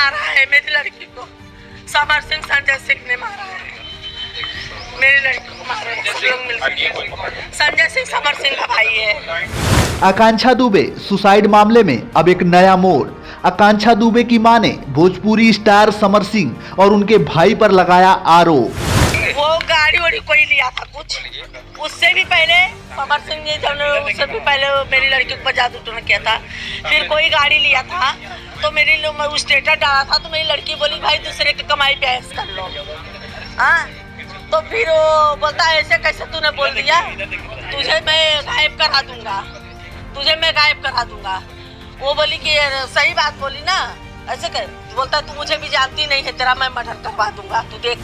मारा है मेरी लड़की को। समर सिंह, संजय सिंह ने मारा है मेरी लड़की को, मारा है सब लोग मिलकर। संजय सिंह समर सिंह का भाई है। आकांक्षा दुबे सुसाइड मामले में अब एक नया मोड़। आकांक्षा दुबे की मां ने भोजपुरी स्टार समर सिंह और उनके भाई पर लगाया आरोप। वो गाड़ी वाड़ी कोई लिया था कुछ, उससे भी पहले समर सिंह ने जब उससे भी पहले मेरी लड़की पर जादू टोना किया था। फिर कोई गाड़ी लिया था तो मेरी स्टेटस डाला था तो मेरी लड़की बोली भाई दूसरे की कमाई पे ऐश कर लो। हाँ, तो फिर वो बोलता ऐसे कैसे तूने बोल दिया, तुझे मैं गायब करा दूंगा, तुझे मैं गायब करा दूंगा। वो बोली कि सही बात बोली ना, ऐसे कर बोलता तू मुझे भी जानती नहीं है, तेरा मैं मर्डर करवा दूंगा, तू देख।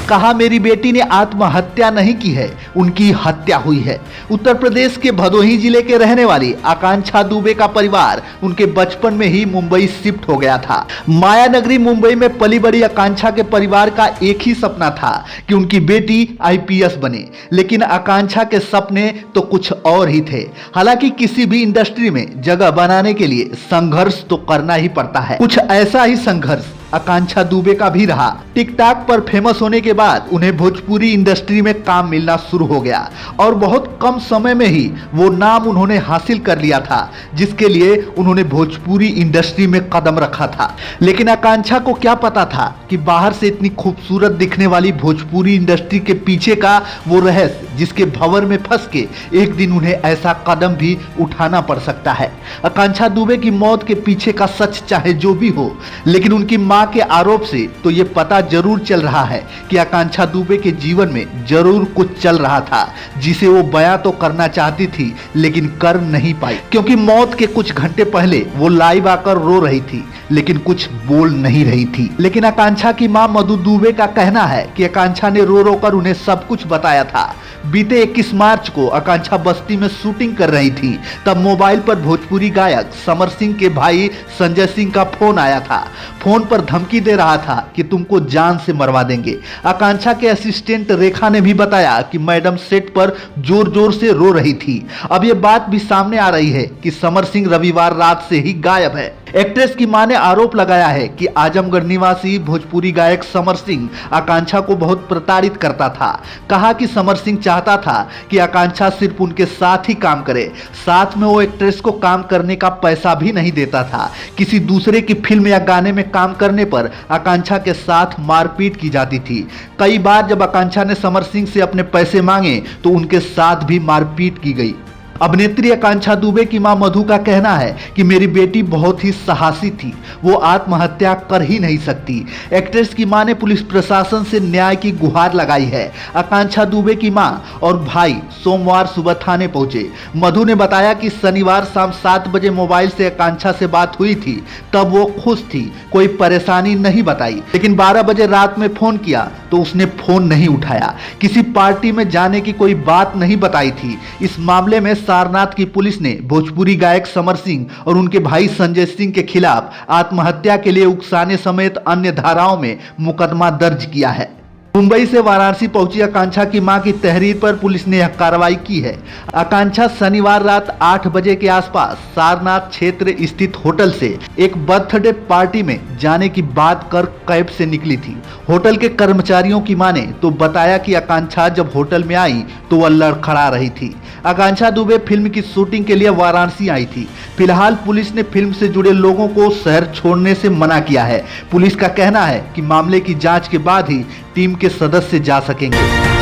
कहा मेरी बेटी ने आत्महत्या नहीं की है, उनकी हत्या हुई है। उत्तर प्रदेश के भदोही जिले के रहने वाली आकांक्षा दुबे का परिवार उनके बचपन में ही मुंबई शिफ्ट हो गया था। माया नगरी मुंबई में पली बड़ी आकांक्षा के परिवार का एक ही सपना था कि उनकी बेटी आईपीएस बने, लेकिन आकांक्षा के सपने तो कुछ और ही थे। हालांकि किसी भी इंडस्ट्री में जगह बनाने के लिए संघर्ष तो करना ही पड़ता है। कुछ ऐसा ही संघर्ष आकांक्षा दुबे का भी रहा। टिकटॉक पर फेमस होने के बाद उन्हें भोजपुरी इंडस्ट्री में काम मिलना शुरू हो गया और बहुत कम समय में ही वो नाम उन्होंने हासिल कर लिया था, जिसके लिए उन्होंने भोजपुरी इंडस्ट्री में कदम रखा था। लेकिन आकांक्षा को क्या पता था कि बाहर से इतनी खूबसूरत दिखने वाली भोजपुरी इंडस्ट्री के पीछे का वो रहस्य, जिसके भंवर में फंस के एक दिन उन्हें ऐसा कदम भी उठाना पड़ सकता है। आकांक्षा दुबे की मौत के पीछे का सच चाहे जो भी हो, लेकिन उनकी मां के आरोप से तो ये पता जरूर चल रहा है कि आकांक्षा दुबे के जीवन में जरूर कुछ चल रहा था, जिसे वो बयां तो करना चाहती थी लेकिन कर नहीं पाई, क्योंकि मौत के कुछ घंटे पहले वो लाइव आकर रो रही थी लेकिन कुछ बोल नहीं रही थी। लेकिन आकांक्षा की मां मधु दुबे का कहना है कि आकांक्षा ने रो रो कर उन्हें सब कुछ बताया था। बीते 21 मार्च को आकांक्षा बस्ती में शूटिंग कर रही थी, तब मोबाइल पर भोजपुरी गायक समर सिंह के भाई संजय सिंह का फोन आया था। फोन पर धमकी दे रहा था कि तुमको जान से मरवा देंगे। आकांक्षा के असिस्टेंट रेखा ने भी बताया कि मैडम सेट पर जोर जोर से रो रही थी। अब ये बात भी सामने आ रही है कि समर सिंह रविवार रात से ही गायब है। एक्ट्रेस की मां ने आरोप लगाया है कि आजमगढ़ निवासी भोजपुरी गायक समर सिंह आकांक्षा को बहुत प्रताड़ित करता था। कहा कि समर सिंह चाहता था कि आकांक्षा सिर्फ उनके साथ ही काम करे, साथ में वो एक्ट्रेस को काम करने का पैसा भी नहीं देता था। किसी दूसरे की फिल्म या गाने में काम करने पर आकांक्षा के साथ मारपीट की जाती थी। कई बार जब आकांक्षा ने समर सिंह से अपने पैसे मांगे तो उनके साथ भी मारपीट की गई। अभिनेत्री आकांक्षा दुबे की मां मधु का कहना है कि मेरी बेटी बहुत ही साहसी थी, वो आत्महत्या कर ही नहीं सकती। एक्ट्रेस की मां ने पुलिस प्रशासन से न्याय की गुहार लगाई है। आकांक्षा दुबे की मां और भाई सोमवार सुबह थाने पहुंचे। मधु ने बताया कि शनिवार शाम 7 बजे मोबाइल से आकांक्षा से बात हुई थी, तब वो खुश थी, कोई परेशानी नहीं बताई। लेकिन 12 बजे रात में फोन किया तो उसने फोन नहीं उठाया। किसी पार्टी में जाने की कोई बात नहीं बताई थी। इस मामले में सारनाथ की पुलिस ने भोजपुरी गायक समर सिंह और उनके भाई संजय सिंह के खिलाफ आत्महत्या के लिए उकसाने समेत अन्य धाराओं में मुकदमा दर्ज किया है। मुंबई से वाराणसी पहुंची आकांक्षा की मां की तहरीर पर पुलिस ने यह कार्रवाई की है। आकांक्षा शनिवार रात 8 बजे के आसपास सारनाथ क्षेत्र स्थित होटल से एक बर्थडे पार्टी में जाने की बात कर कैब से निकली थी। होटल के कर्मचारियों की मां ने तो बताया कि आकांक्षा जब होटल में आई तो वह लड़खड़ा रही थी। आकांक्षा दुबे फिल्म की शूटिंग के लिए वाराणसी आई थी। फिलहाल पुलिस ने फिल्म से जुड़े लोगों को शहर छोड़ने से मना किया है। पुलिस का कहना है कि मामले की जांच के बाद ही टीम के सदस्य जा सकेंगे।